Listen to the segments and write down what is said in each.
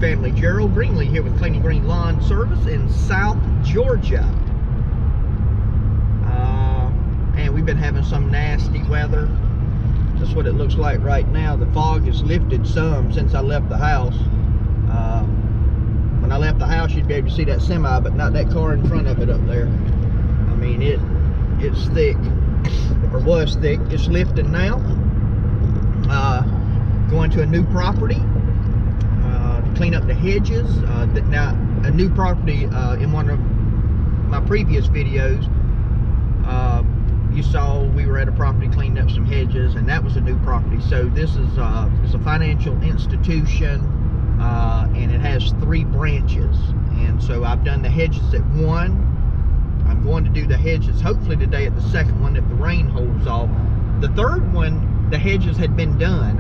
family, Gerald Greenlee here with Clean and Green Lawn Service in South Georgia. And we've been having some nasty weather. That's what it looks like right now. The fog has lifted some since I left the house. When I left the house, you'd be able to see that semi, but not that car in front of it up there. I mean, it's thick, or was thick. It's lifting now. Going to a new property to clean up the hedges. Now, a new property, in one of my previous videos, you saw we were at a property cleaning up some hedges, and that was a new property. So this is it's a financial institution, and it has 3 branches. And so I've done the hedges at one. I'm going to do the hedges hopefully today at the second one if the rain holds off. The third one, the hedges had been done.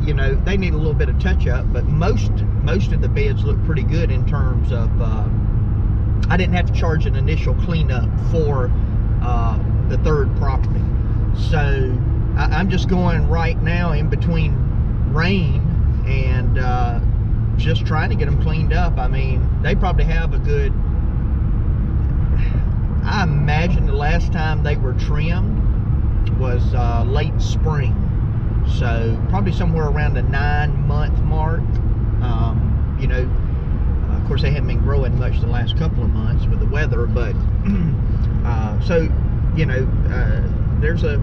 You know, they need a little bit of touch up, but most of the beds look pretty good in terms of I didn't have to charge an initial cleanup for the third property. So I'm just going right now in between rain and just trying to get them cleaned up. I mean, they probably have a good, I imagine the last time they were trimmed was late spring. So probably somewhere around the 9-month mark. You know, of course they haven't been growing much the last couple of months with the weather, but so you know, there's a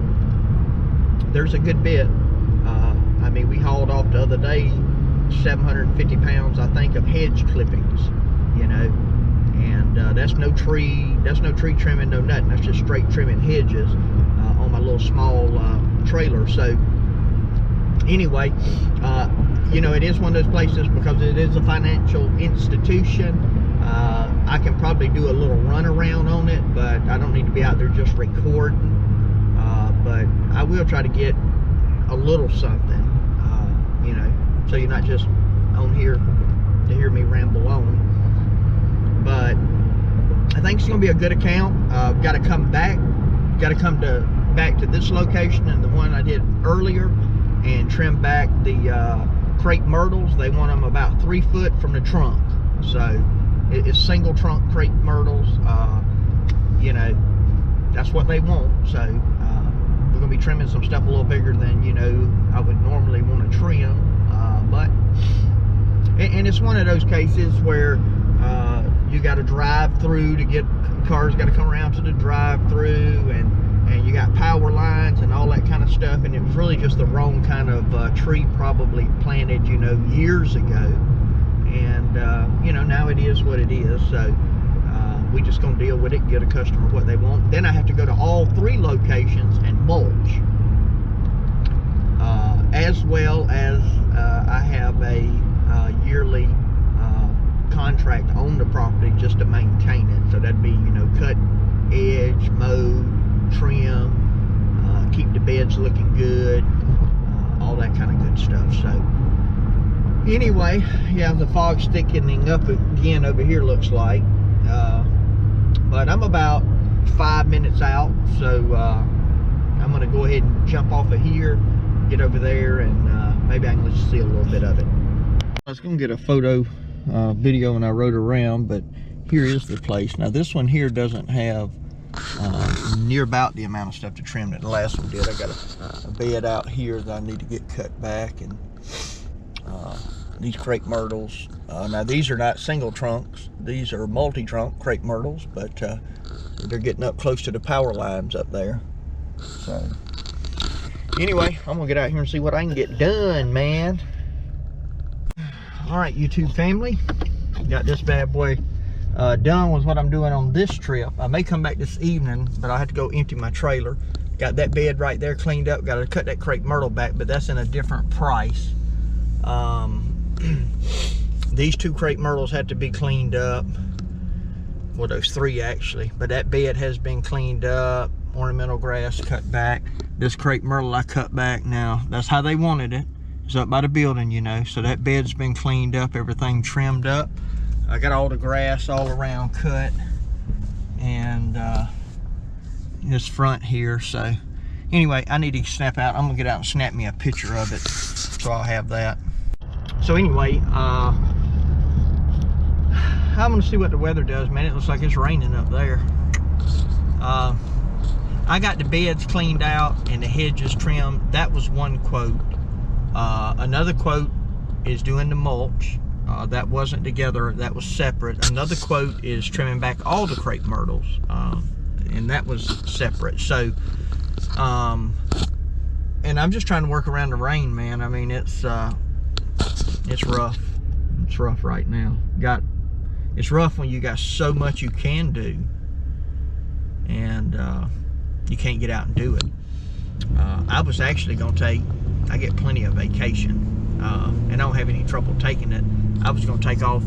good bit. I mean, we hauled off the other day 750 pounds, I think, of hedge clippings. You know, and that's no tree trimming, no nothing. That's just straight trimming hedges on my little small trailer. So anyway, you know, it is one of those places because it is a financial institution. I can probably do a little runaround on it, but I don't need to be out there just recording. But I will try to get a little something, you know, so you're not just on here to hear me ramble on. But I think it's going to be a good account. Got to come back. Got to come back to this location and the one I did earlier, and trim back the crepe myrtles. They want them about 3 foot from the trunk. So it's single trunk crepe myrtles. You know, that's what they want. So we're going to be trimming some stuff a little bigger than, you know, I would normally want to trim. But it's one of those cases where you got to drive through to get, cars got to come around to the drive through, and you got power lines and all that kind of stuff, and it was really just the wrong kind of tree probably planted, you know, years ago. And you know, now it is what it is. So we just gonna deal with it, get a customer what they want. Then I have to go to all 3 locations and mulch, as well as I have a yearly contract on the property just to maintain it. So that'd be, you know, cut edge, mow, trim, keep the beds looking good, all that kind of good stuff. So anyway, yeah, the fog's thickening up again over here, looks like. But I'm about 5 minutes out, so I'm going to go ahead and jump off of here, get over there, and maybe I can let you see a little bit of it. I was going to get a photo video when I rode around, but here is the place. Now this one here doesn't have near about the amount of stuff to trim that the last one did. I got a bed out here that I need to get cut back, and these crepe myrtles. Now these are not single trunks, these are multi-trunk crepe myrtles, but they're getting up close to the power lines up there. So anyway, I'm gonna get out here and see what I can get done, man. All right, YouTube family, got this bad boy done with what I'm doing on this trip. I may come back this evening, but I have to go empty my trailer. Got that bed right there cleaned up, got to cut that crepe myrtle back, but that's in a different price. These 2 crepe myrtles had to be cleaned up. Well, those 3 actually, but that bed has been cleaned up. Ornamental grass cut back. This crepe myrtle I cut back. Now that's how they wanted it. It's up by the building, you know, so that bed's been cleaned up, everything trimmed up. I got all the grass all around cut, and this front here. So anyway, I need to snap out. I'm gonna get out and snap me a picture of it, so I'll have that. So anyway, I'm gonna see what the weather does, man. It looks like it's raining up there. I got the beds cleaned out and the hedges trimmed. That was one quote. Another quote is doing the mulch. That wasn't together, that was separate. Another quote is trimming back all the crepe myrtles, and that was separate. So, and I'm just trying to work around the rain, man. I mean, it's rough. It's rough right now. It's rough when you got so much you can do, and you can't get out and do it. I was actually gonna I get plenty of vacation, and I don't have any trouble taking it. I was gonna take off,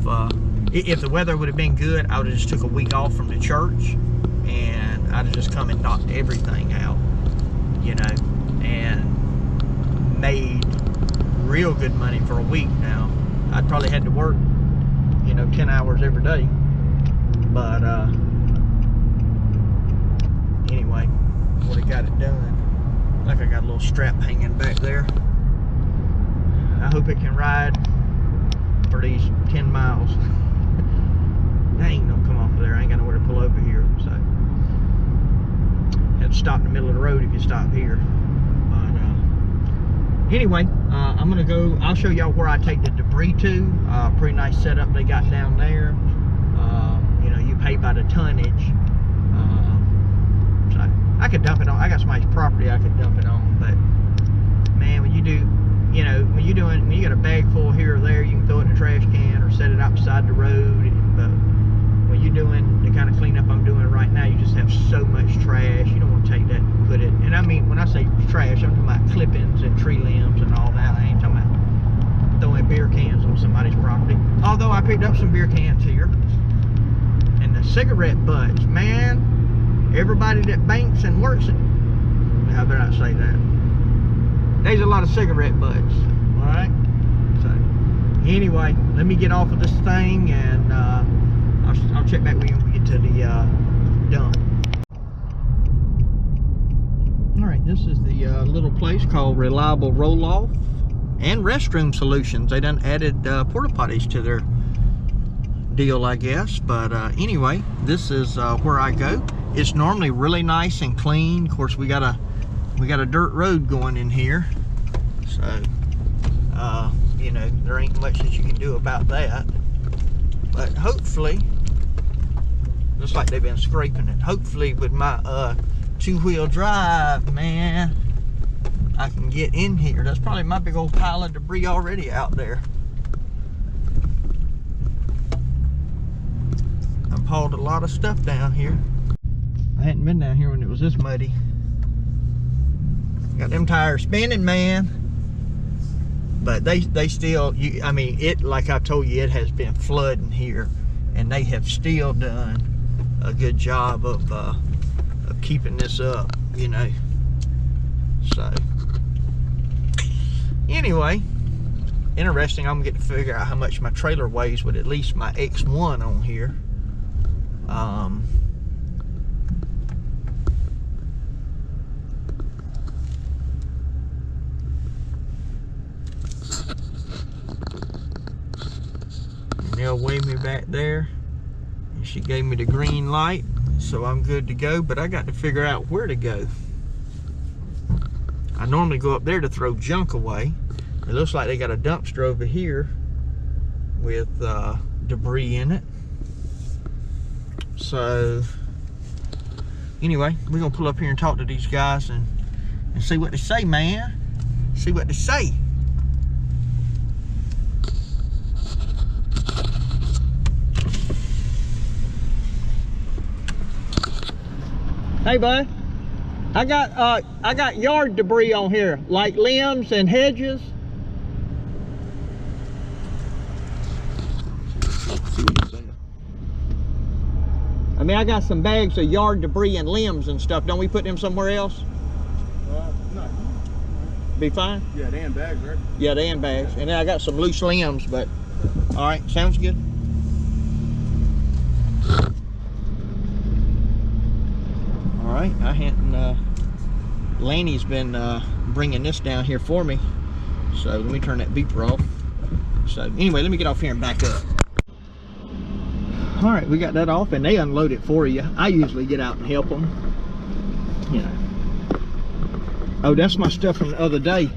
if the weather would have been good, I would have just took a week off from the church, and I'd have just come and knocked everything out, you know, and made real good money for a week. Now, I'd probably had to work, you know, 10 hours every day, but anyway, would have got it done. Like I got a little strap hanging back there. I hope it can ride for these 10 miles. Dang, don't come off of there. I ain't got nowhere to pull over here, so have to stop in the middle of the road if you stop here. But anyway, I'm gonna go. I'll show y'all where I take the debris to. Pretty nice setup they got down there. You know, you pay by the tonnage. So I could dump it on. I got somebody's property I could dump it on, but man, when you do, you know, when you got a bag full here or there, you can throw it in a trash can or set it out beside the road. But when you're doing the kind of cleanup I'm doing right now, you just have so much trash. You don't want to take that and put it. And I mean, when I say trash, I'm talking about clippings and tree limbs and all that. I ain't talking about throwing beer cans on somebody's property. Although I picked up some beer cans here. And the cigarette butts, man. Everybody that banks and works it. I better not say that. There's a lot of cigarette butts. Alright? So, anyway, let me get off of this thing, and I'll check back with you when we get to the dump. Alright, this is the little place called Reliable Roll-Off and Restroom Solutions. They done added porta potties to their deal, I guess. But anyway, this is where I go. It's normally really nice and clean. Of course, we got a dirt road going in here, so you know, there ain't much that you can do about that. But hopefully, looks like they've been scraping it. Hopefully, with my two-wheel drive, man, I can get in here. That's probably my big old pile of debris already out there. I've hauled a lot of stuff down here. I hadn't been down here when it was this muddy. Got them tires spinning, man. But they still, I mean, it, like I told you, it has been flooding here, and they have still done a good job of keeping this up, you know. So anyway, interesting. I'm gonna get to figure out how much my trailer weighs with at least my X1 on here. They'll weigh me back there, and she gave me the green light, so I'm good to go. But I got to figure out where to go. I normally go up there to throw junk away. It looks like they got a dumpster over here with debris in it. So anyway, we're gonna pull up here and talk to these guys and see what they say, man. See what they say. Hey, bud. I got yard debris on here, like limbs and hedges. I mean, I got some bags of yard debris and limbs and stuff. Don't we put them somewhere else? No. Be fine? Yeah, they in bags, right? Yeah, they in bags. And then I got some loose limbs, but all right, sounds good. All right, I hadn't, Lanny's been bringing this down here for me. So let me turn that beeper off. So anyway, let me get off here and back up. All right, we got that off, and they unload it for you. I usually get out and help them, you know. Oh, that's my stuff from the other day.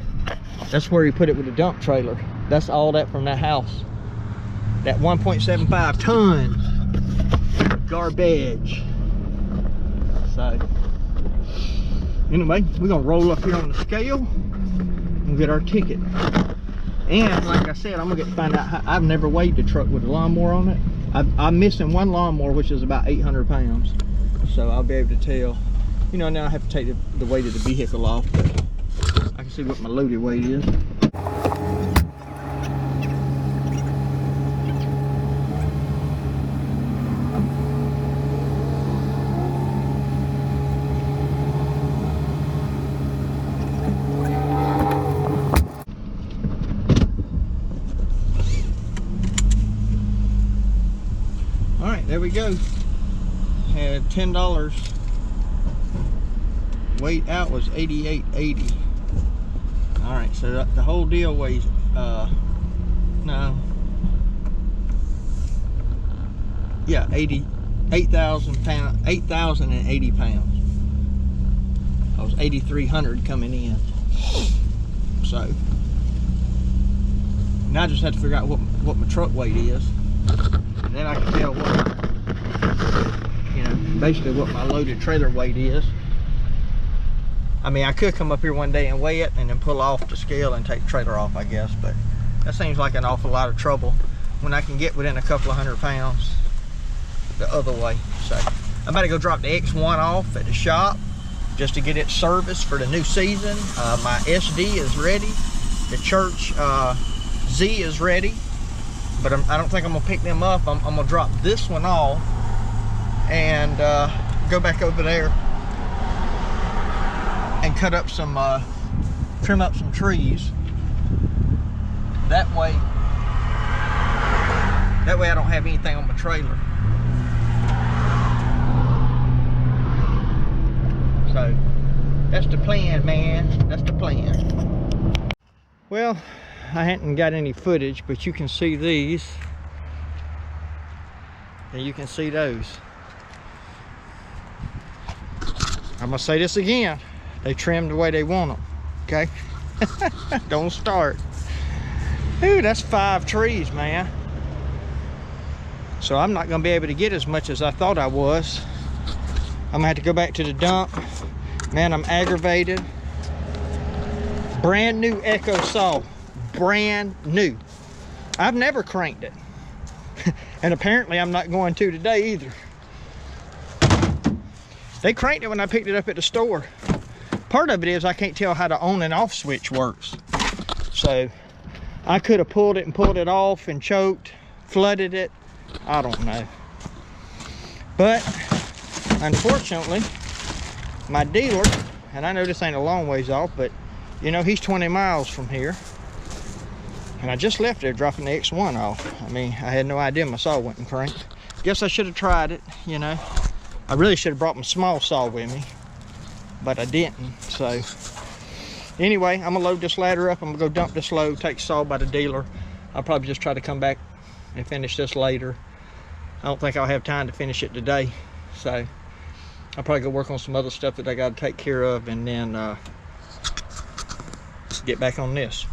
That's where he put it with the dump trailer. That's all that from that house. That 1.75 ton garbage. So, anyway, we're gonna roll up here on the scale and get our ticket. And like I said, I'm gonna get to find out how, I've never weighed the truck with a lawnmower on it. I'm missing one lawnmower, which is about 800 pounds. So I'll be able to tell. You know, now I have to take the weight of the vehicle off, but I can see what my loaded weight is. All right, there we go. Had $10. Weight out was 88.80. All right, so the whole deal weighs no, yeah, 8,000 pounds, 8,080 pounds. I was 8,300 coming in. So now I just have to figure out what my truck weight is, and then I can tell what, you know, basically what my loaded trailer weight is. I mean, I could come up here one day and weigh it and then pull off the scale and take the trailer off, I guess, but that seems like an awful lot of trouble when I can get within a couple of 100 pounds the other way. So I'm about to go drop the X1 off at the shop just to get it serviced for the new season. My SD is ready. The Church Z is ready, but I don't think I'm gonna pick them up. I'm gonna drop this one off and go back over there and cut up some, trim up some trees. That way I don't have anything on my trailer. So that's the plan, man. That's the plan. Well, I hadn't got any footage, but you can see these and you can see those. I'm gonna say this again. They trimmed the way they want them, okay? Don't start. Ooh, that's 5 trees, man. So I'm not gonna be able to get as much as I thought I was. I'm gonna have to go back to the dump. Man, I'm aggravated. Brand new Echo saw, brand new. I've never cranked it. And apparently I'm not going to today either. They cranked it when I picked it up at the store. Part of it is I can't tell how the on and off switch works. So I could have pulled it and pulled it off and choked, flooded it. I don't know. But unfortunately, my dealer, and I know this ain't a long ways off, but you know, he's 20 miles from here. And I just left there dropping the X1 off. I mean, I had no idea my saw wasn't cranked. Guess I should have tried it, you know. I really should have brought my small saw with me, but I didn't. So anyway, I'm gonna load this ladder up. I'm gonna go dump this load, take saw by the dealer. I'll probably just try to come back and finish this later. I don't think I'll have time to finish it today. So I'll probably go work on some other stuff that I gotta take care of, and then get back on this.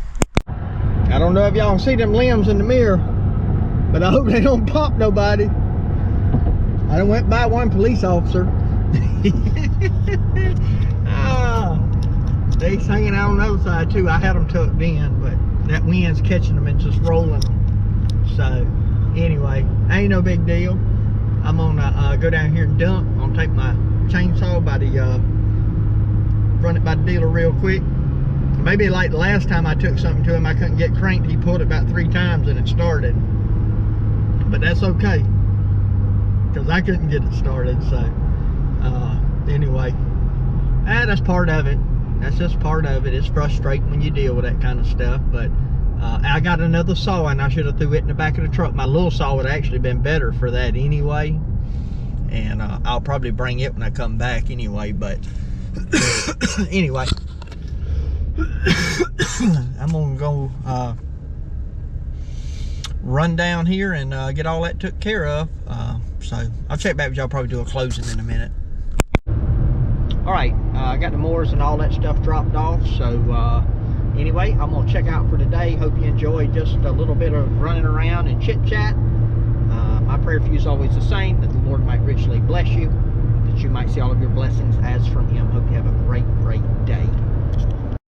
I don't know if y'all can see them limbs in the mirror, but I hope they don't pop nobody. I done went by one police officer. They's hanging out on the other side too. I had them tucked in, but that wind's catching them and just rolling them. So anyway, ain't no big deal. I'm gonna go down here and dump. I'm gonna take my chainsaw by the run it by the dealer real quick. Maybe like the last time I took something to him, I couldn't get cranked. He pulled it about 3 times and it started. But that's okay, because I couldn't get it started. So anyway, that's part of it. That's just part of it. It's frustrating when you deal with that kind of stuff. But I got another saw, and I should have threw it in the back of the truck. My little saw would have actually been better for that anyway. And I'll probably bring it when I come back anyway. But anyway, I'm gonna go run down here and get all that took care of. So I'll check back with y'all, probably do a closing in a minute. All right, I got the mowers and all that stuff dropped off. So anyway, I'm gonna check out for today. Hope you enjoyed just a little bit of running around and chit chat. My prayer for you is always the same, that the Lord might richly bless you, that you might see all of your blessings as from him. Hope you have a great, great day.